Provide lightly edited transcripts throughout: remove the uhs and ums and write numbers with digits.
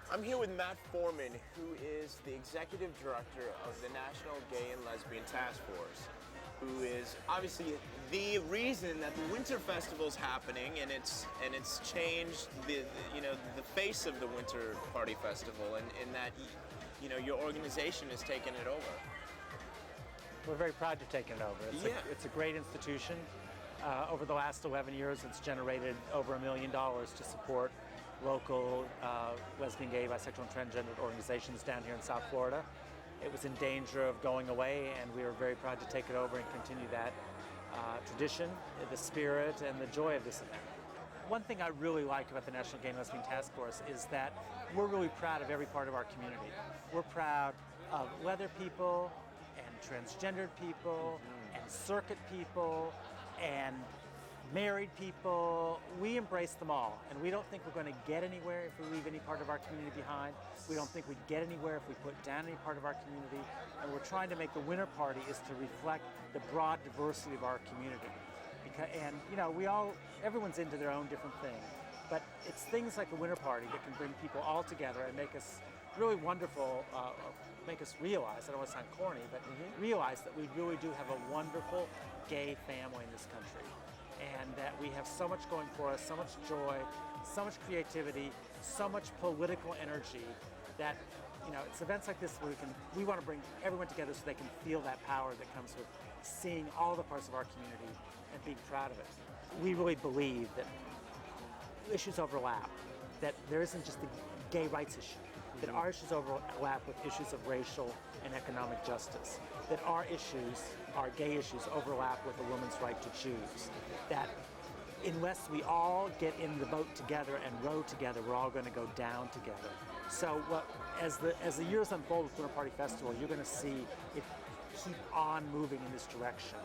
I'm here with Matt Foreman, who is the Executive Director of the National Gay and Lesbian Task Force, who is obviously the reason that the Winter Festival's happening, and it's changed the face of the Winter Party Festival, and that your organization has taken it over. We're very proud to take it over. It's a great institution. Over the last 11 years, it's generated over $1 million to support local lesbian, gay, bisexual, and transgender organizations down here in South Florida. It was in danger of going away, and we are very proud to take it over and continue that tradition, the spirit, and the joy of this event. One thing I really like about the National Gay and Lesbian Task Force is that we're really proud of every part of our community. We're proud of leather people and transgendered people and circuit people and married people. We embrace them all, and we don't think we're going to get anywhere if we leave any part of our community behind. We don't think we'd get anywhere if we put down any part of our community, and we're trying to make the Winter Party is to reflect the broad diversity of our community. Everyone's into their own different thing, but it's things like the Winter Party that can bring people all together and make us really wonderful, make us realize, I don't want to sound corny, but realize that we really do have a wonderful gay family in this country, and that we have so much going for us, so much joy, so much creativity, so much political energy that, it's events like this where we want to bring everyone together so they can feel that power that comes with seeing all the parts of our community and being proud of it. We really believe that issues overlap, that there isn't just the gay rights issue, that our issues overlap with issues of racial and economic justice, that our gay issues overlap with a woman's right to choose, that unless we all get in the boat together and row together, we're all going to go down together. So as the years unfold with Winter Party Festival, you're going to see it keep on moving in this direction.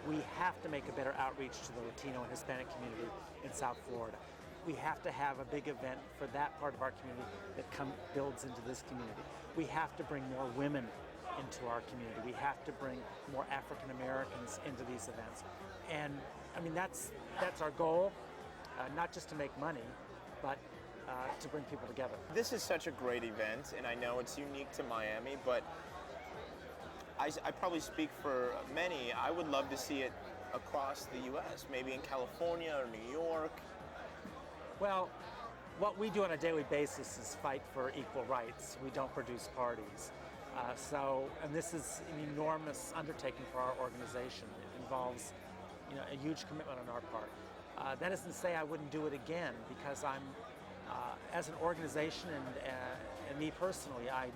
We have to make a better outreach to the Latino and Hispanic community in South Florida. We have to have a big event for that part of our community that builds into this community. We have to bring more women into our community. We have to bring more African Americans into these events. And that's our goal, not just to make money, but to bring people together. This is such a great event, and I know it's unique to Miami, but I probably speak for many. I would love to see it across the U.S., maybe in California or New York. Well, what we do on a daily basis is fight for equal rights. We don't produce parties. And this is an enormous undertaking for our organization. It involves, a huge commitment on our part. That isn't to say I wouldn't do it again, because as an organization and me personally, I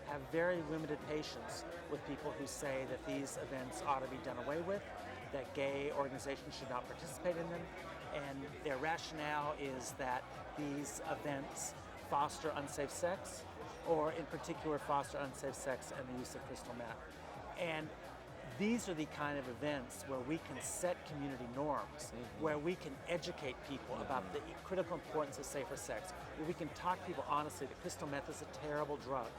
have very limited patience with people who say that these events ought to be done away with, that gay organizations should not participate in them, and their rationale is that these events foster unsafe sex, or in particular foster unsafe sex and the use of crystal meth. And these are the kind of events where we can set community norms, where we can educate people about the critical importance of safer sex, where we can talk to people honestly that crystal meth is a terrible drug.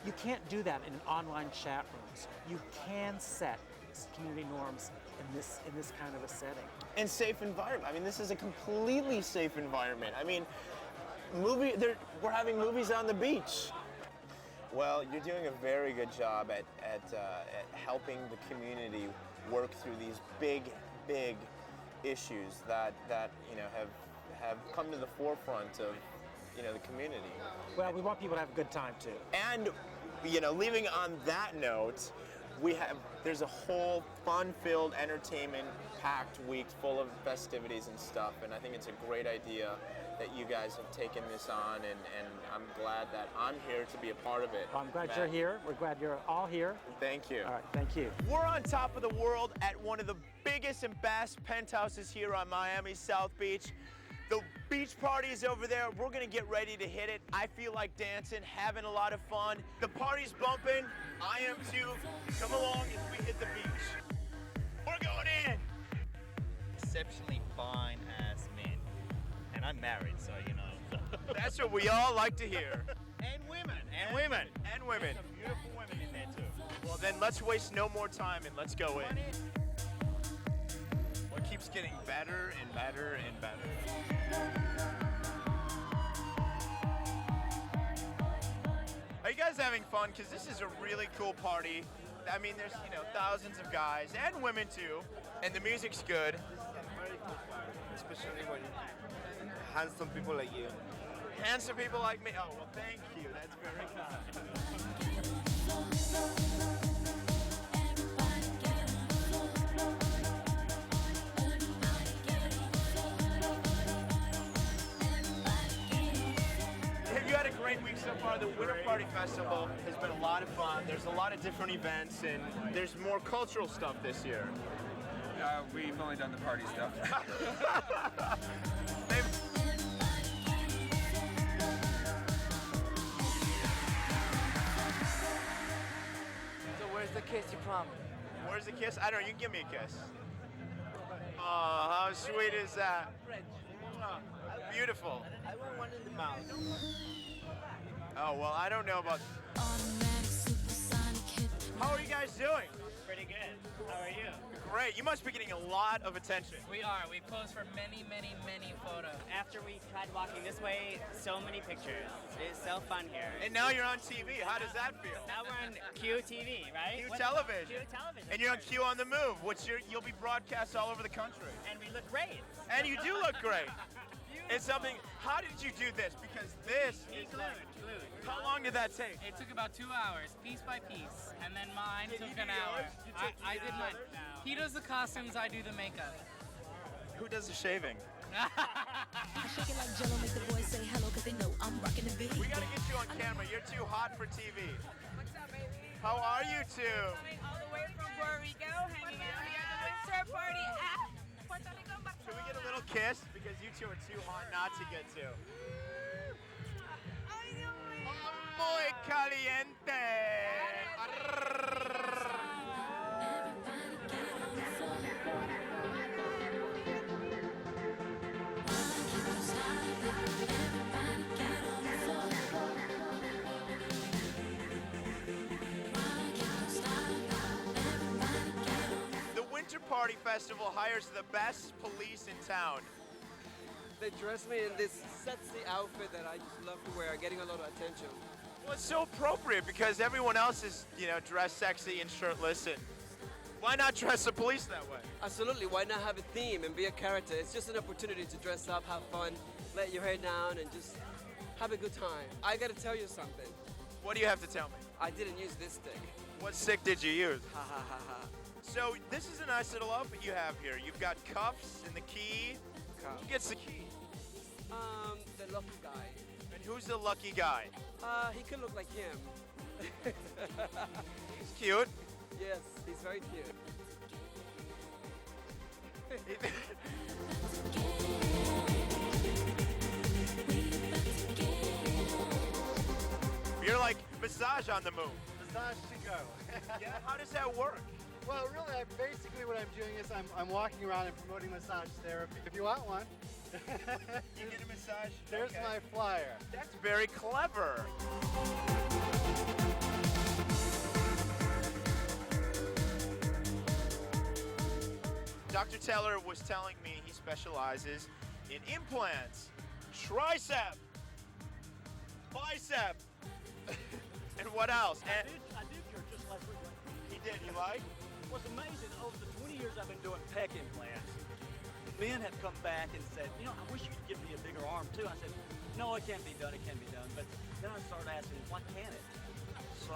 You can't do that in online chat rooms. You can set community norms in this kind of a setting. And safe environment. This is a completely safe environment. We're having movies on the beach. Well, you're doing a very good job at helping the community work through these big issues that have come to the forefront of the community. Well, we want people to have a good time too. And leaving on that note, there's a whole fun-filled, entertainment-packed week full of festivities and stuff, and I think it's a great idea that you guys have taken this on, and I'm glad that I'm here to be a part of it. Well, I'm glad you're here. We're glad you're all here. Thank you. All right, thank you. We're on top of the world at one of the biggest and best penthouses here on Miami's South Beach. The beach party is over there. We're gonna get ready to hit it. I feel like dancing, having a lot of fun. The party's bumping. I am too. Come along as we hit the beach. We're going in. Exceptionally fine as men. And I'm married, so That's what we all like to hear. And women. And women. And women. Some beautiful women in there too. Well, then let's waste no more time and let's go in. What keeps getting better and better and better? Are you guys having fun? Because this is a really cool party. I mean, there's, thousands of guys and women too, and the music's good. Very cool party, especially when handsome people like you. Handsome people like me. Oh, well, thank you. That's very kind. Have you had a great week so far? The Winter Party Festival has been a lot of fun. There's a lot of different events, and there's more cultural stuff this year. We've only done the party stuff. So where's the kiss you promised? Where's the kiss? I don't know. You can give me a kiss. Oh, how sweet is that? Oh, beautiful. I want one in the mouth. Oh, well, I don't know about... How are you guys doing? Pretty good. How are you? Great. You must be getting a lot of attention. We are. We posed for many, many, many photos. After we tried walking this way, so many pictures. It's so fun here. And now you're on TV. How does that feel? Now we're on QTV, right? Q television. Q television. And you're on Q on the Move, you'll be broadcast all over the country. And we look great. And you do look great. It's something. How did you do this? Because this is like. Glued. How long did that take? It took about 2 hours, piece by piece, and then mine Did took you do an hour. yours? You took I did mine. He does the costumes, I do the makeup. Who does the shaving? I shake it like Jello, make the boys say hello, cause they know I'm rocking the beat. We gotta get you on camera. You're too hot for TV. What's up, baby? How are you two? Coming all the way from Puerto Rico, hanging out here at the winter party at Puerto Rico. Can we get a little kiss? Because you two are too hot not to get to. Muy caliente. The Winter Party Festival hires the best police in town. They dress me in this sexy outfit that I just love to wear, getting a lot of attention. Well, it's so appropriate because everyone else is, dressed sexy and shirtless, and why not dress the police that way? Absolutely, why not have a theme and be a character? It's just an opportunity to dress up, have fun, let your hair down, and just have a good time. I gotta tell you something. What do you have to tell me? I didn't use this stick. What stick did you use? Ha ha ha ha. So this is a nice little outfit you have here. You've got cuffs and the key. Who gets the key? The lucky guy. And who's the lucky guy? He could look like him. He's cute. Yes, he's very cute. You're like massage on the move. Massage to go. Yeah, how does that work? Well, really, basically what I'm doing is I'm walking around and promoting massage therapy. If you want one, You get a massage? there's Okay. my flyer. That's very clever. Dr. Teller was telling me he specializes in implants, tricep, bicep, and what else? And I did cure just last week. he did. You like? What's amazing, over the 20 years I've been doing pec implants, men have come back and said, I wish you could give me a bigger arm too. I said, no, it can't be done, it can't be done. But then I started asking, why can't it? So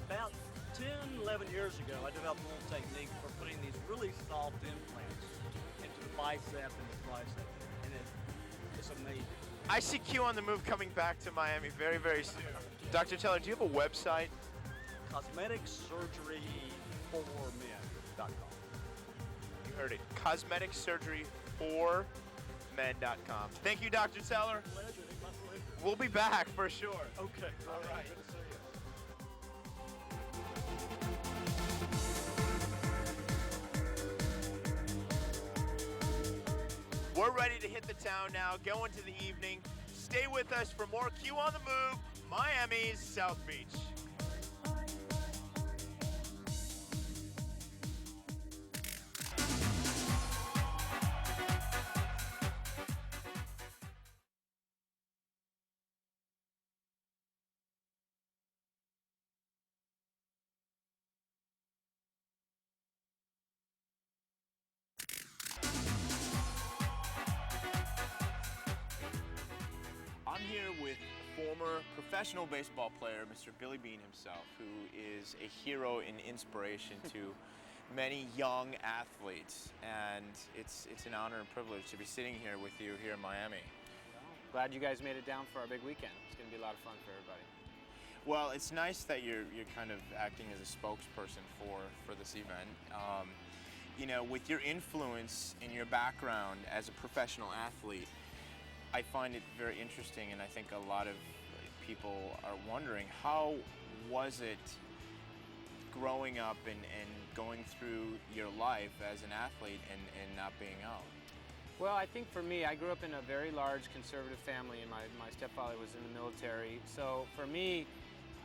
about 10, 11 years ago, I developed a little technique for putting these really soft implants into the bicep and the tricep. And it's amazing. I see Q on the Move coming back to Miami very, very soon. Dr. Teller, do you have a website? CosmeticSurgeryForMen.com. You heard it. CosmeticSurgeryForMen.com. Thank you, Dr. Teller. Pleasure, my pleasure. We'll be back for sure. Okay. All right. Good to see you. We're ready to hit the town now, go into the evening. stay with us for more Q on the Move, Miami's South Beach. I'm here with former professional baseball player, Mr. Billy Beane himself, who is a hero and inspiration to many young athletes. And it's an honor and privilege to be sitting here with you here in Miami. Glad you guys made it down for our big weekend. It's going to be a lot of fun for everybody. Well, it's nice that you're kind of acting as a spokesperson for this event. You know, with your influence and your background as a professional athlete, I find it very interesting, and I think a lot of people are wondering, how was it growing up and going through your life as an athlete and not being out? Well, I think for me, I grew up in a very large conservative family, and my stepfather was in the military. So for me,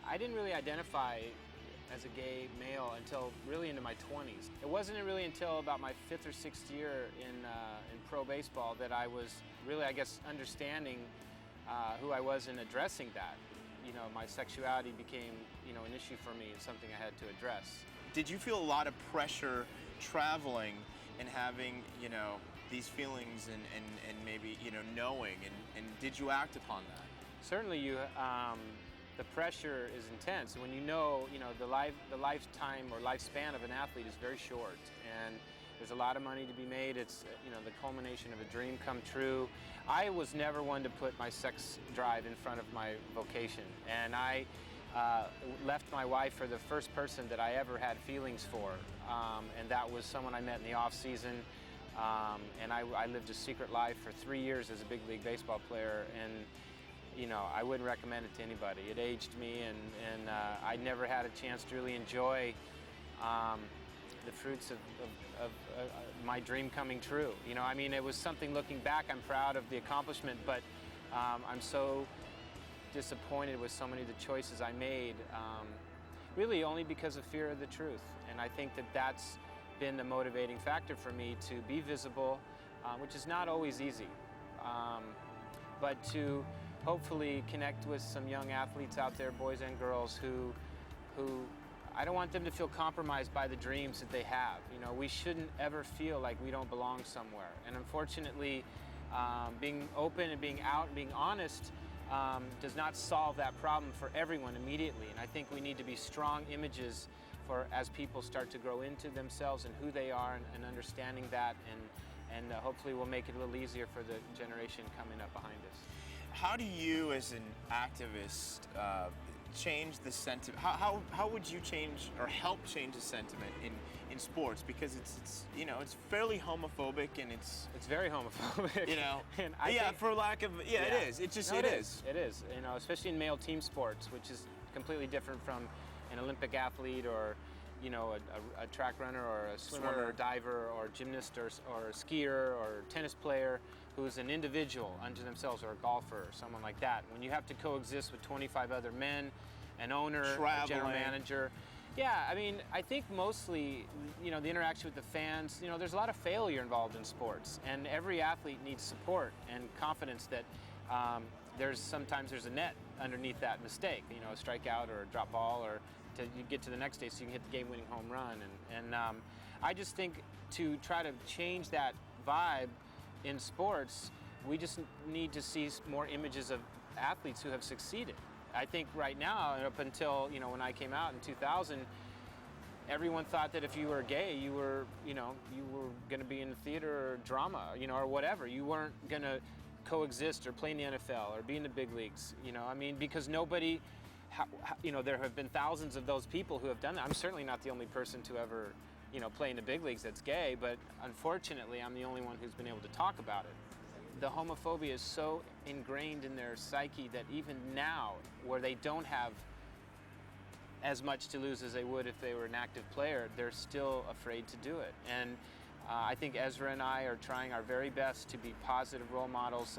I didn't really identify as a gay male until really into my 20s. It wasn't really until about my 5th or 6th year in pro baseball that I was really, I guess, understanding who I was and addressing that. You know, my sexuality became, you know, an issue for me and something I had to address. Did you feel a lot of pressure traveling and having, you know, these feelings and maybe, you know, knowing, and did you act upon that? Certainly the pressure is intense. When you know, the lifetime or lifespan of an athlete is very short, and there's a lot of money to be made. It's, you know, the culmination of a dream come true. I was never one to put my sex drive in front of my vocation, and I left my wife for the first person that I ever had feelings for, and that was someone I met in the off season. And I lived a secret life for 3 years as a big league baseball player, and you know, I wouldn't recommend it to anybody. It aged me, and I never had a chance to really enjoy the fruits of my dream coming true. You know, I mean, it was something, looking back, I'm proud of the accomplishment, but I'm so disappointed with so many of the choices I made, really only because of fear of the truth. And I think that that's been the motivating factor for me to be visible, which is not always easy, but to hopefully connect with some young athletes out there, boys and girls, who I don't want them to feel compromised by the dreams that they have. You know, we shouldn't ever feel like we don't belong somewhere. And unfortunately, being open and being out and being honest does not solve that problem for everyone immediately. And I think we need to be strong images for as people start to grow into themselves and who they are, and understanding that, and hopefully we'll make it a little easier for the generation coming up behind us. How do you, as an activist, change the sentiment? How would you change or help change the sentiment in sports? Because it's you know, it's fairly homophobic, and it's very homophobic. You know, and for lack of it is. It just no, it is. It is. You know, especially in male team sports, which is completely different from an Olympic athlete, or you know, a track runner, or a swimmer, or a diver, or gymnast, or a skier, or tennis player who's an individual unto themselves, or a golfer, or someone like that. When you have to coexist with 25 other men, an owner, a general manager. Yeah, I mean, I think mostly, you know, the interaction with the fans, you know, there's a lot of failure involved in sports, and every athlete needs support and confidence that sometimes there's a net underneath that mistake, you know, a strikeout or a drop ball, or you get to the next day so you can hit the game-winning home run. And I just think to try to change that vibe in sports, we just need to see more images of athletes who have succeeded. I think right now, up until, you know, when I came out in 2000, everyone thought that if you were gay, you were going to be in the theater or drama, you know, or whatever. You weren't going to coexist or play in the NFL or be in the big leagues, you know. I mean, because nobody, you know, there have been thousands of those people who have done that. I'm certainly not the only person to ever, you know, play in the big leagues that's gay, but unfortunately, I'm the only one who's been able to talk about it. The homophobia is so ingrained in their psyche that even now, where they don't have as much to lose as they would if they were an active player, they're still afraid to do it. And I think Ezra and I are trying our very best to be positive role models.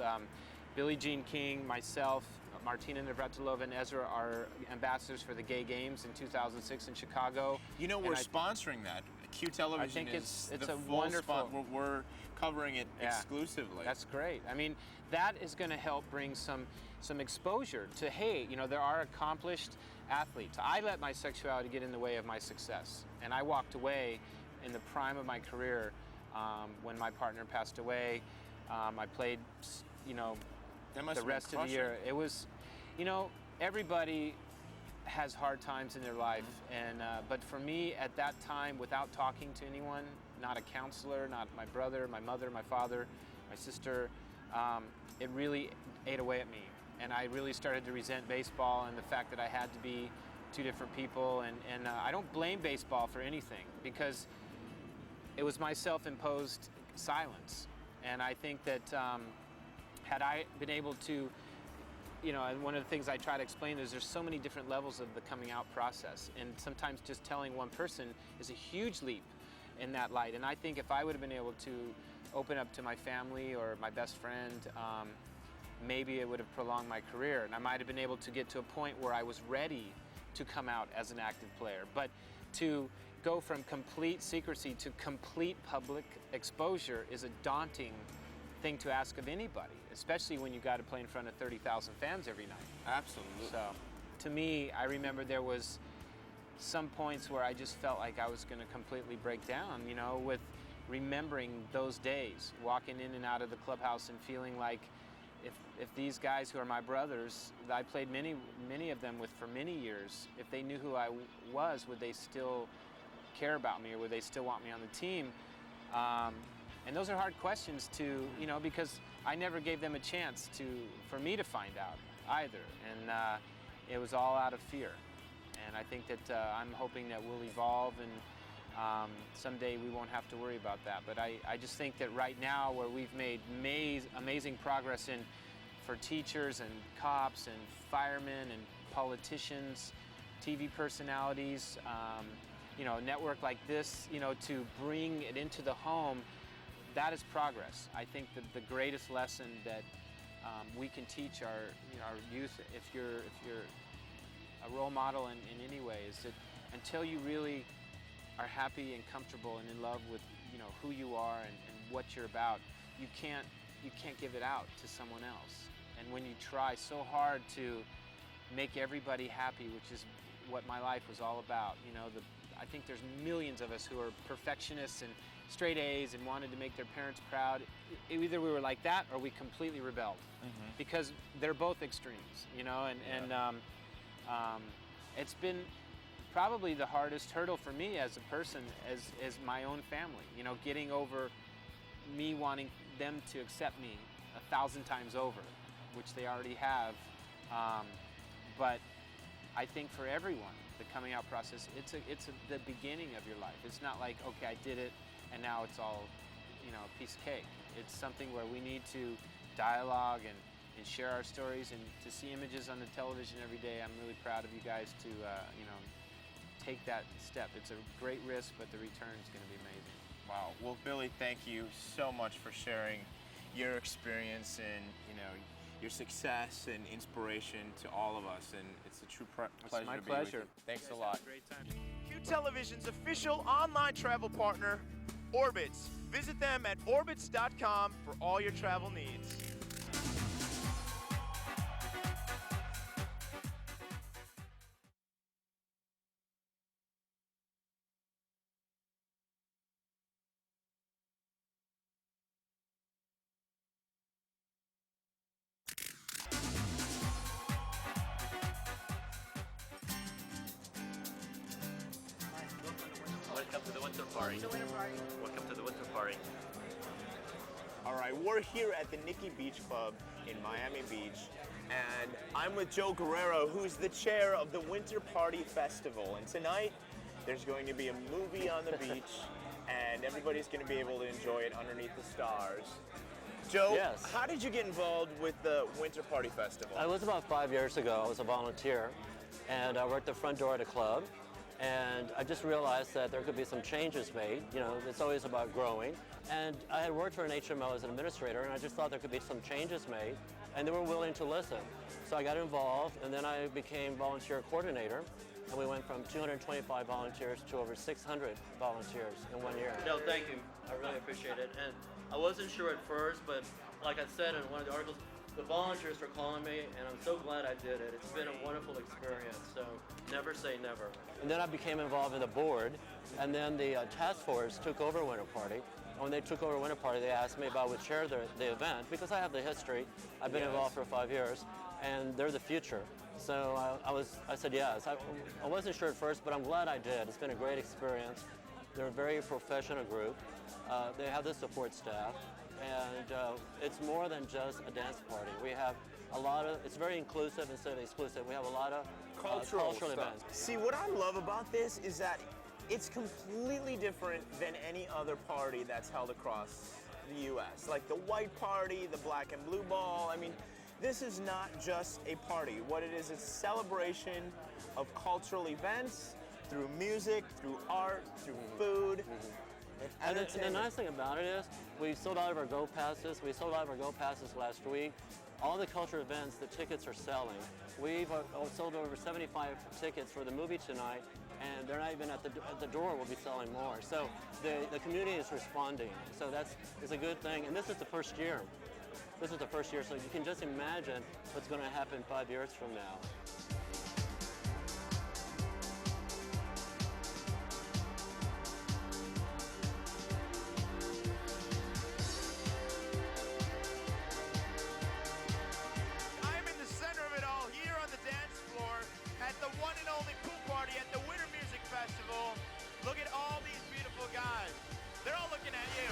Billie Jean King, myself, Martina Navratilova, and Ezra are ambassadors for the Gay Games in 2006 in Chicago. You know, we're sponsoring that. Q Television I think is it's the a full wonderful. We're covering it Yeah. exclusively. That's great. I mean, that is going to help bring some exposure to, hey, you know, there are accomplished athletes. I let my sexuality get in the way of my success, and I walked away in the prime of my career when my partner passed away. I played, you know, the rest of the year. It was, you know, everybody has hard times in their life, and but for me at that time, without talking to anyone, not a counselor, not my brother, my mother, my father, my sister, it really ate away at me, and I really started to resent baseball and the fact that I had to be two different people, and I don't blame baseball for anything, because it was my self-imposed silence, and I think that had I been able to, you know, and one of the things I try to explain is there's so many different levels of the coming out process, and sometimes just telling one person is a huge leap in that light. And I think if I would have been able to open up to my family or my best friend, maybe it would have prolonged my career, and I might have been able to get to a point where I was ready to come out as an active player. But to go from complete secrecy to complete public exposure is a daunting thing to ask of anybody, especially when you got to play in front of 30,000 fans every night. Absolutely. So, to me, I remember there was some points where I just felt like I was going to completely break down, you know, with remembering those days, walking in and out of the clubhouse and feeling like if these guys who are my brothers, that I played many of them with for many years, if they knew who I was, would they still care about me, or would they still want me on the team? And those are hard questions to, you know, because I never gave them a chance for me to find out either. And it was all out of fear. And I think that I'm hoping that we'll evolve, and someday we won't have to worry about that. But I just think that right now, where we've made amazing progress for teachers and cops and firemen and politicians, TV personalities, you know, a network like this, you know, to bring it into the home, that is progress. I think that the greatest lesson that we can teach our youth, if you're a role model in any way, is that until you really are happy and comfortable and in love with, you know, who you are and what you're about, you can't give it out to someone else. And when you try so hard to make everybody happy, which is what my life was all about, you know, I think there's millions of us who are perfectionists and straight A's and wanted to make their parents proud. Either we were like that or we completely rebelled, because they're both extremes, you know, and it's been probably the hardest hurdle for me as a person, as my own family, you know, getting over me wanting them to accept me 1,000 times over, which they already have. But I think for everyone, the coming out process, it's the beginning of your life. It's not like, okay, I did it and now it's all, you know, a piece of cake. It's something where we need to dialogue and share our stories, and to see images on the television every day. I'm really proud of you guys to, you know, take that step. It's a great risk, but the return is going to be amazing. Wow. Well, Billy, thank you so much for sharing your experience and, you know, your success and inspiration to all of us. And it's a true pleasure my to be with pleasure. you. Thanks a lot. Great time. Q Television's official online travel partner, Orbitz. Visit them at orbitz.com for all your travel needs. Welcome to the winter party. Welcome to the winter party. All right, we're here at the Nikki Beach Club in Miami Beach, and I'm with Joe Guerrero, who's the chair of the Winter Party Festival. And tonight, there's going to be a movie on the beach, and everybody's going to be able to enjoy it underneath the stars. Joe, Yes. How did you get involved with the Winter Party Festival? It was about 5 years ago. I was a volunteer, and I worked the front door at a club. And I just realized that there could be some changes made. You know, it's always about growing. And I had worked for an HMO as an administrator, and I just thought there could be some changes made. and they were willing to listen. So I got involved, and then I became volunteer coordinator, and we went from 225 volunteers to over 600 volunteers in 1 year. No, thank you. I really appreciate it. And I wasn't sure at first, but like I said in one of the articles, the volunteers were calling me, and I'm so glad I did it. It's been a wonderful experience, so never say never. And then I became involved in the board, and then the task force took over Winter Party. And when they took over Winter Party, they asked me if I would chair the event, because I have the history. I've been involved for 5 years, and they're the future. So I said yes. I wasn't sure at first, but I'm glad I did. It's been a great experience. They're a very professional group. They have the support staff, and it's more than just a dance party. We have a lot of, it's very inclusive instead of exclusive. We have a lot of cultural events. See, what I love about this is that it's completely different than any other party that's held across the U.S. Like the white party, the black and blue ball. I mean, this is not just a party. What it is celebration of cultural events through music, through art, through food, and the nice thing about it is we sold out of our Go Passes. We sold out of our Go Passes last week. All the cultural events, the tickets are selling. We've sold over 75 tickets for the movie tonight, and they're not even at the door. We'll be selling more. So the community is responding. So it's a good thing. And this is the first year. This is the first year, so you can just imagine what's going to happen 5 years from now. I'm in the center of it all here on the dance floor at the one and only pool party at the Winter Music Festival. Look at all these beautiful guys. They're all looking at you.